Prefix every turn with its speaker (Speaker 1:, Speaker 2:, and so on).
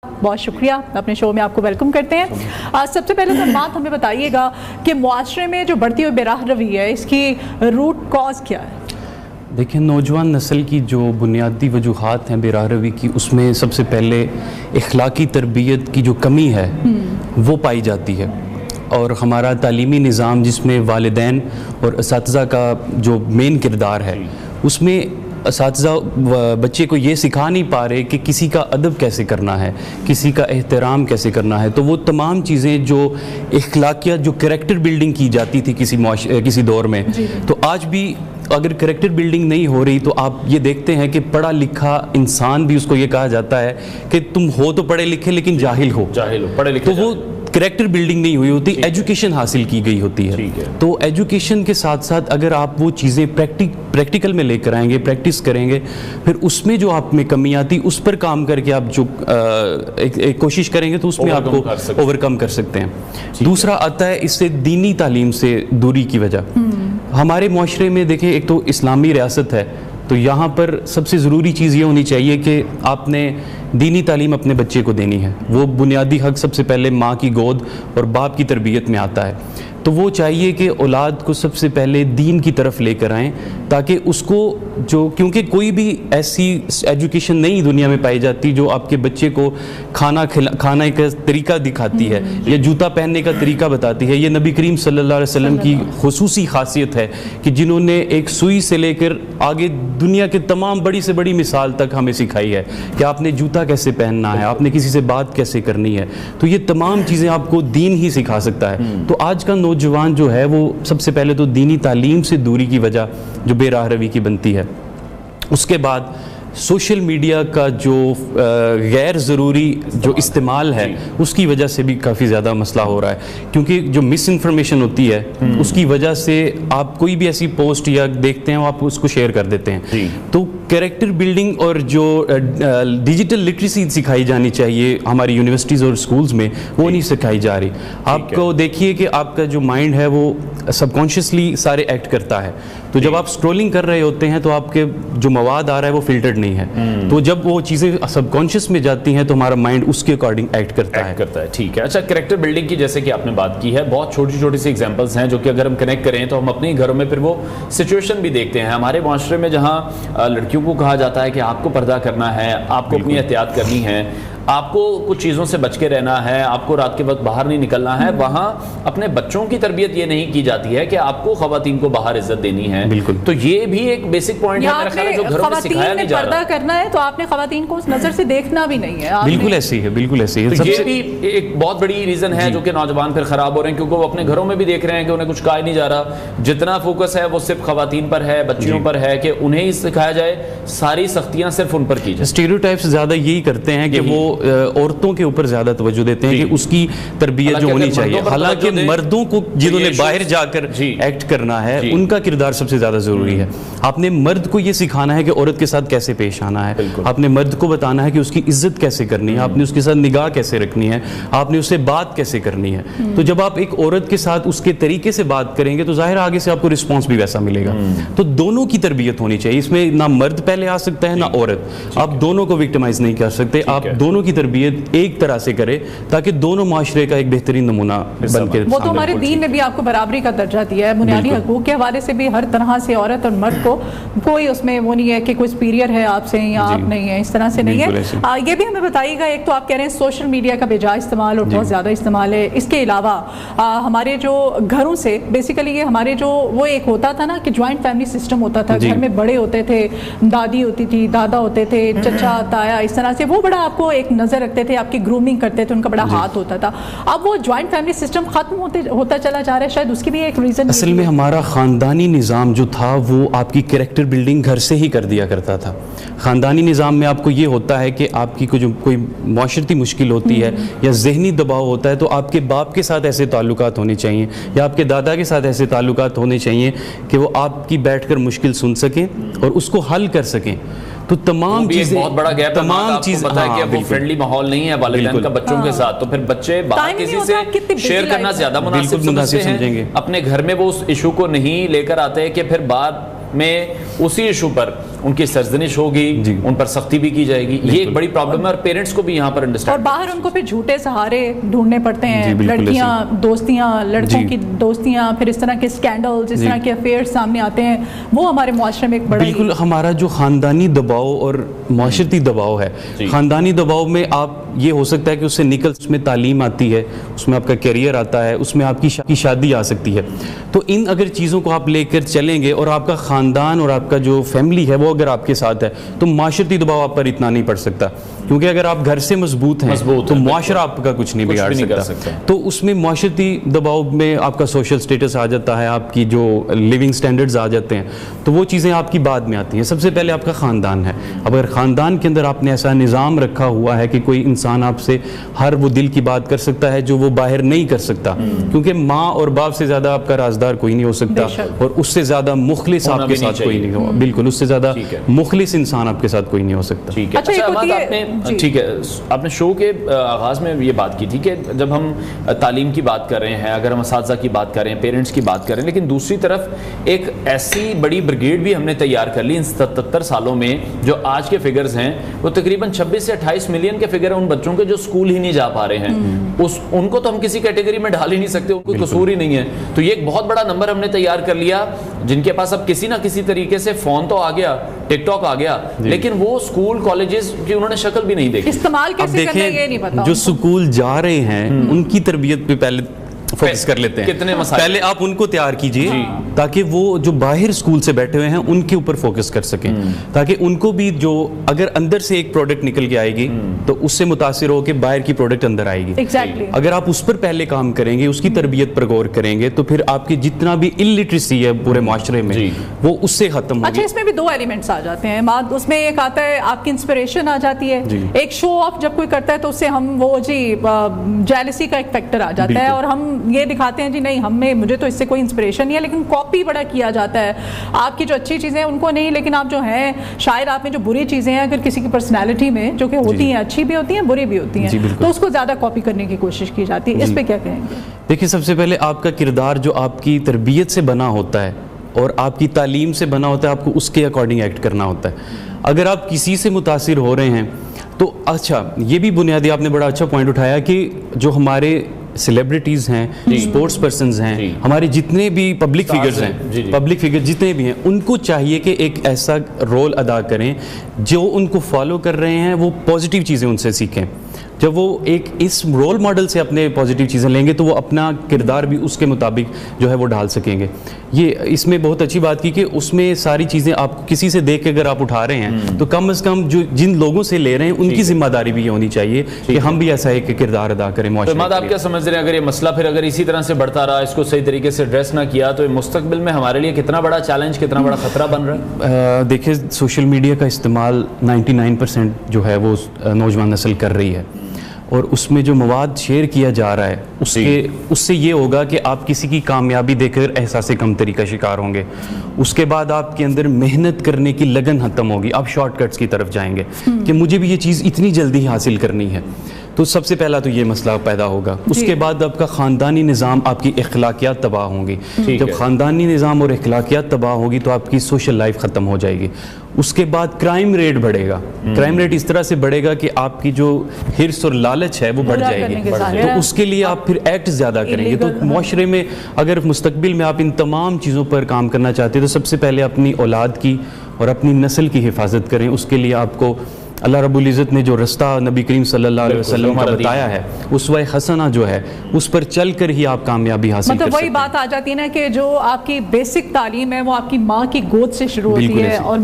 Speaker 1: बहुत शुक्रिया, अपने शो में आपको वेलकम करते हैं। सबसे पहले तो बात हमें बताइएगा कि मुआशरे में जो बढ़ती हुई बेराह रवी है, इसकी रूट कॉज क्या है?
Speaker 2: देखिए, नौजवान नस्ल की जो बुनियादी वजूहात हैं बेराह रवी की, उसमें सबसे पहले इखलाकी तरबियत की जो कमी है वो पाई जाती है। और हमारा तालीमी निज़ाम जिसमें वालिदैन और असातिज़ा का जो मेन किरदार है, उसमें असातिज़ा बच्चे को ये सिखा नहीं पा रहे कि किसी का अदब कैसे करना है, किसी का एहतराम कैसे करना है। तो वो तमाम चीज़ें जो इखलाकियत, जो कैरेक्टर बिल्डिंग की जाती थी किसी दौर में, तो आज भी अगर कैरेक्टर बिल्डिंग नहीं हो रही तो आप ये देखते हैं कि पढ़ा लिखा इंसान भी उसको ये कहा जाता है कि तुम हो तो पढ़े लिखे लेकिन जाहिल हो, पढ़े लिखे। तो वो कैरेक्टर बिल्डिंग नहीं हुई होती, एजुकेशन हासिल की गई होती है। तो एजुकेशन के साथ साथ अगर आप वो चीज़ें प्रैक्टिकल में लेकर आएंगे, प्रैक्टिस करेंगे, फिर उसमें जो आप में कमी आती उस पर काम करके आप जो एक कोशिश करेंगे तो उसमें आपको ओवरकम कर सकते हैं। दूसरा आता है इससे दीनी तालीम से दूरी की वजह। हमारे मुआशरे में देखें, एक तो इस्लामी रियासत है, तो यहाँ पर सबसे ज़रूरी चीज़ ये होनी चाहिए कि आपने दीनी तालीम अपने बच्चे को देनी है। वो बुनियादी हक़ सबसे पहले माँ की गोद और बाप की तरबियत में आता है। तो वो चाहिए कि औलाद को सबसे पहले दीन की तरफ लेकर आएँ, ताकि उसको क्योंकि कोई भी ऐसी एजुकेशन नई दुनिया में पाई जाती जो आपके बच्चे को खाने का तरीका दिखाती है या जूता पहनने का तरीका बताती है। ये नबी करीम सल्लल्लाहु अलैहि वसल्लम की खुसूसी खासियत है कि जिन्होंने एक सुई से लेकर आगे दुनिया के तमाम बड़ी से बड़ी मिसाल तक हमें सिखाई है कि आपने जूता कैसे पहनना है, आपने किसी से बात कैसे करनी है। तो ये तमाम चीज़ें आपको दीन ही सिखा सकता है। तो आज का नौजवान जो है वो सबसे पहले तो दीनी तालीम से दूरी की वजह जो बेराह रवी की बनती है, उसके बाद सोशल मीडिया का जो गैर ज़रूरी जो इस्तेमाल है उसकी वजह से भी काफ़ी ज़्यादा मसला हो रहा है। क्योंकि जो मिस इन्फॉर्मेशन होती है उसकी वजह से आप कोई भी ऐसी पोस्ट या देखते हैं आप उसको शेयर कर देते हैं। तो कैरेक्टर बिल्डिंग और जो डिजिटल लिटरेसी सिखाई जानी चाहिए हमारी यूनिवर्सिटीज़ और स्कूल्स में, वो नहीं सिखाई जा रही। आपको देखिए कि आपका जो माइंड है वो सबकॉन्शियसली सारे एक्ट करता है। तो जब आप स्क्रॉलिंग कर रहे होते हैं तो आपके जो मवाद आ रहा है वो फिल्टर्ड नहीं है। तो जब वो चीज़ें सबकॉन्शियस में जाती हैं तो हमारा माइंड उसके अकॉर्डिंग एक्ट करता है।
Speaker 3: ठीक है। अच्छा, कैरेक्टर बिल्डिंग की जैसे कि आपने बात की है, बहुत छोटी छोटी सी एग्जांपल्स हैं जो कि अगर हम कनेक्ट करें तो हम अपने घरों में फिर वो सिचुएशन भी देखते हैं। हमारे माशरे में जहाँ लड़कियों को कहा जाता है कि आपको पर्दा करना है, आपको अपनी एहतियात करनी है, आपको कुछ चीज़ों से बच के रहना है, आपको रात के वक्त बाहर नहीं निकलना है, वहाँ अपने बच्चों की तरबियत ये नहीं की जाती है कि आपको ख़वातीन को बाहर इज्जत देनी है।
Speaker 2: बिल्कुल।
Speaker 3: तो ये भी एक बेसिक पॉइंट है मेरा ख्याल है जो घरों में सिखाया नहीं जा रहा।
Speaker 1: पर्दा करना है तो आपने ख़वातीन को उस नज़र से देखना भी नहीं है।
Speaker 2: बिल्कुल ऐसी है, बिल्कुल ऐसी है।
Speaker 3: तो ये भी एक बहुत बड़ी रीज़न है जो कि नौजवान फिर ख़राब हो रहे हैं, क्योंकि वो अपने घरों में भी देख रहे हैं कि उन्हें कुछ कहा नहीं जा रहा। जितना फोकस है वो सिर्फ ख़वातीन पर है, बच्चियों पर है कि उन्हें ही सिखाया जाए, सारी सख्तियाँ सिर्फ उन पर की जाए।
Speaker 2: स्टीरियोटाइप्स ज़्यादा यही करते हैं कि वो औरतों के ऊपर ज्यादा तवज्जो देते हैं कि उसकी तरबियत जो होनी चाहिए। हालांकि मर्दों को जिन्होंने बाहर जाकर एक्ट करना है उनका किरदार सबसे ज्यादा जरूरी है। आपने मर्द को यह सिखाना है कि औरत के साथ कैसे पेश आना है, आपने मर्द को बताना है कि उसकी इज्जत कैसे करनी है, आपने उसके साथ निगाह कैसे रखनी है, आपने उससे बात कैसे करनी है। तो जब आप एक औरत के साथ उसके तरीके से बात करेंगे तो जाहिर आगे से आपको रिस्पॉन्स भी वैसा मिलेगा। तो दोनों की तरबियत होनी चाहिए, इसमें ना मर्द पहले आ सकता है ना औरत। आप दोनों को विक्टिमाइज नहीं कर सकते, आप दोनों की तरबियत एक तरह से करे ताकि दोनों माशरे का एक बेहतरीन नमूना बनके।
Speaker 1: वो तो हमारे दीन ने भी आपको बराबरी का दर्जा दिया है, बुनियादी हकूक के हवाले से भी हर तरह से औरत और मर्द को कोई उसमें वो नहीं है कि कोई सुपीरियर है आपसे या आप नहीं है, इस तरह से नहीं है। ये भी हमें बताइएगा, एक तो आप कह रहे हैं सोशल मीडिया का बेजा इस्तेमाल और बहुत ज़्यादा इस्तेमाल है, इसके अलावा हमारे जो घरों से बेसिकली ये हमारे जो वो एक होता था ना कि ज्वाइंट फैमिली सिस्टम होता था, घर में बड़े होते थे, दादी होती थी, दादा होते थे, चचा ताया, इस तरह से वो बड़ा आपको एक नज़र रखते थे, आपकी ग्रूमिंग करते थे, उनका बड़ा हाथ होता था। अब वो ज्वाइंट फैमिली सिस्टम खत्म होता चला जा रहा है, शायद उसकी भी एक रीज़न।
Speaker 2: असल में हमारा ख़ानदानी निज़ाम जो था वो आपकी कैरेक्टर बिल्डिंग घर से ही कर दिया करता था। ख़ानदानी निज़ाम में आपको ये होता है कि आपकी कोई माशरती मुश्किल होती है या ज़हनी दबाव होता है तो आपके बाप के साथ ऐसे ताल्लुकात होने चाहिए या आपके दादा के साथ ऐसे ताल्लुकात होने चाहिए कि वो आपकी बैठकर मुश्किल सुन सकें और उसको हल कर सकें। तो तमाम चीजें,
Speaker 3: बहुत बड़ा गैप, तमाम चीज बताया कि वो फ्रेंडली माहौल नहीं है वालिदैन का बच्चों के साथ, तो फिर बच्चे बाहर किसी से शेयर करना ज्यादा मुनासिब समझेंगे। अपने घर में वो उस इशू को नहीं लेकर आते कि फिर बाद में उसी इशू पर ان کی سرزنش ہوگی، ان پر سختی بھی کی جائے گی. یہ ایک بڑی پرابلم ہے اور پیرنٹس کو بھی یہاں پر انڈرسٹینڈ.
Speaker 1: اور باہر ان کو پھر جھوٹے سہارے ڈھونڈنے پڑتے ہیں، لڑکیاں دوستیاں، لڑکوں کی دوستیاں، پھر اس طرح کے اسکینڈلز، اس طرح کے افیئر سامنے آتے ہیں. وہ ہمارے معاشرے میں ایک بڑا
Speaker 2: بالکل ہمارا جو خاندانی دباؤ اور معاشرتی دباؤ ہے. خاندانی دباؤ میں آپ یہ ہو سکتا ہے کہ اس سے نکل، اس میں تعلیم آتی ہے، اس میں آپ کا کیریئر آتا ہے، اس میں آپ کی شادی آ سکتی ہے. تو ان اگر چیزوں کو آپ لے کر چلیں گے اور آپ کا خاندان اور آپ کا جو فیملی ہے وہ اگر آپ کے ساتھ ہے تو معاشرتی دباؤ آپ پر اتنا نہیں پڑ سکتا. کیونکہ اگر آپ گھر سے مضبوط ہیں تو معاشرہ آپ کا کچھ نہیں بگاڑ سکتا. تو اس میں معاشرتی دباؤ میں آپ کا سوشل سٹیٹس آ جاتا ہے، آپ کی جو لیونگ سٹینڈرڈز آ جاتے ہیں، تو وہ چیزیں آپ کی بعد میں آتی ہیں. سب سے پہلے آپ کا خاندان ہے. اب اگر خاندان کے اندر آپ نے ایسا نظام رکھا ہوا ہے کہ کوئی انسان آپ سے ہر وہ دل کی بات کر سکتا ہے جو وہ باہر نہیں کر سکتا، کیونکہ ماں اور باپ سے زیادہ آپ کا رازدار کوئی نہیں ہو سکتا، اور اس سے زیادہ مخلص آپ کے ساتھ کوئی نہیں ہو. بالکل، اس سے زیادہ مخلص انسان آپ کے ساتھ کوئی نہیں ہو سکتا.
Speaker 3: ٹھیک ہے، آپ نے شو کے آغاز میں یہ بات کی تھی کہ جب ہم تعلیم کی بات کر رہے ہیں، اگر ہم اساتذہ کی بات کر رہے ہیں، پیرنٹس کی بات کر رہے ہیں، لیکن دوسری طرف ایک ایسی بڑی بریگیڈ بھی ہم نے تیار کر لی ان 77 سالوں میں. جو آج کے فگرز ہیں وہ تقریباً 26 سے 28 ملین کے فگر ہیں ان بچوں کے جو اسکول ہی نہیں جا پا رہے ہیں. ان کو تو ہم کسی کیٹیگری میں ڈال ہی نہیں سکتے، ان کو قصور ہی نہیں ہے. تو یہ ایک بہت بڑا نمبر ہم نے تیار کر لیا جن کے پاس اب کسی نہ کسی طریقے سے فون تو آ گیا، ٹک ٹاک آ گیا، لیکن وہ اسکول کالجز کی انہوں نے شکل بھی نہیں دیکھی.
Speaker 1: استعمال کیسے کرنا ہے یہ نہیں پتا.
Speaker 2: جو اسکول جا رہے ہیں ان کی تربیت پہ پہلے فوکس کر لیتے ہیں.
Speaker 3: کتنے مسائل
Speaker 2: پہلے آپ ان کو تیار کیجئے تاکہ وہ جو باہر اسکول سے بیٹھے ہوئے ہیں ان کے اوپر فوکس کر سکیں، تاکہ ان کو بھی جو اگر اندر سے ایک پروڈکٹ نکل کے آئے گی تو اس سے متاثر ہو کے باہر کی پروڈکٹ اندر آئے گی. اگر آپ اس پر پہلے کام کریں گے، اس کی تربیت پر غور کریں گے، تو پھر آپ کی جتنا بھی الٹریسی ہے پورے معاشرے میں وہ اس سے ختم ہوگی.
Speaker 1: اچھا، اس میں بھی دو ایلیمنٹس آ جاتے ہیں. اس میں ایک آتا ہے آپ کی انسپریشن آ جاتی ہے. ایک شو آف جب کوئی کرتا ہے تو اس سے ہم وہ جیلسی کا ایک فیکٹر آ جاتا ہے، اور ہم یہ دکھاتے ہیں نہیں مجھے تو اس سے کوئی انسپریشن نہیں ہے. لیکن کاپی بڑا کیا جاتا ہے. آپ کی جو اچھی چیزیں ہیں ان کو نہیں، لیکن آپ جو ہیں شاید آپ میں جو بری چیزیں ہیں اگر کسی کی پرسنالٹی میں جو کہ ہوتی ہیں، اچھی بھی ہوتی ہیں بری بھی ہوتی ہیں، تو اس کو زیادہ کاپی کرنے کی کوشش کی جاتی ہے. اس پہ کیا کہیں گے؟
Speaker 2: دیکھیں، سب سے پہلے آپ کا کردار جو آپ کی تربیت سے بنا ہوتا ہے اور آپ کی تعلیم سے بنا ہوتا ہے، آپ کو اس کے اکارڈنگ ایکٹ کرنا ہوتا ہے. اگر آپ کسی سے متاثر ہو رہے ہیں تو اچھا، یہ بھی بنیادی آپ نے بڑا اچھا پوائنٹ اٹھایا کہ جو ہمارے سیلیبریٹیز ہیں، اسپورٹس پرسنز ہیں، ہمارے جتنے بھی پبلک فگرز ہیں، پبلک فگر جتنے بھی ہیں، ان کو چاہیے کہ ایک ایسا رول ادا کریں جو ان کو فالو کر رہے ہیں وہ پازیٹیو چیزیں ان سے سیکھیں. جب وہ ایک اس رول ماڈل سے اپنے پازیٹیو چیزیں لیں گے تو وہ اپنا کردار بھی اس کے مطابق جو ہے وہ ڈال سکیں گے. یہ اس میں بہت اچھی بات کی کہ اس میں ساری چیزیں آپ کسی سے دیکھ کے اگر آپ اٹھا رہے ہیں تو کم از کم جو جن لوگوں سے لے رہے ہیں ان کی ذمہ داری بھی یہ ہونی چاہیے کہ ہم بھی ایسا ایک کردار ادا کریں معاشرے میں.
Speaker 3: آپ کیا سمجھ رہے ہیں اگر یہ مسئلہ پھر اگر اسی طرح سے بڑھتا رہا، اس کو صحیح طریقے سے ایڈریس نہ کیا، تو مستقبل میں ہمارے لیے کتنا بڑا چیلنج، کتنا بڑا خطرہ بن رہا ہے؟
Speaker 2: دیکھیں، سوشل میڈیا کا استعمال 99% جو ہے وہ نوجوان نسل کر رہی ہے، اور اس میں جو مواد شیئر کیا جا رہا ہے اس سے یہ ہوگا کہ آپ کسی کی کامیابی دیکھ کر احساس کمتری کا شکار ہوں گے. اس کے بعد آپ کے اندر محنت کرنے کی لگن ختم ہوگی، آپ شارٹ کٹس کی طرف جائیں گے کہ مجھے بھی یہ چیز اتنی جلدی حاصل کرنی ہے. تو سب سے پہلا تو یہ مسئلہ پیدا ہوگا. اس کے بعد آپ کا خاندانی نظام، آپ کی اخلاقیات تباہ ہوں گی. جب خاندانی نظام اور اخلاقیات تباہ ہوگی تو آپ کی سوشل لائف ختم ہو جائے گی. اس کے بعد کرائم ریٹ بڑھے گا. کرائم ریٹ اس طرح سے بڑھے گا کہ آپ کی جو ہرس اور لالچ ہے وہ بڑھ جائے گی. تو اس کے لیے آپ پھر ایکٹ زیادہ کریں گے. تو معاشرے میں اگر مستقبل میں آپ ان تمام چیزوں پر کام کرنا چاہتے ہیں تو سب سے پہلے اپنی اولاد کی اور اپنی نسل کی حفاظت کریں. اس کے لیے آپ کو اللہ رب العزت نے جو رستہ نبی کریم صلی اللہ علیہ وسلم کا بتایا ہے، اسوہ حسنہ جو ہے، اس پر چل کر ہی آپ کامیابی حاصل کر سکتے ہیں.
Speaker 1: مطلب وہی بات آ جاتی ہے نا کہ جو آپ کی بیسک تعلیم ہے وہ آپ کی ماں کی گود سے شروع ہوتی ہے، اور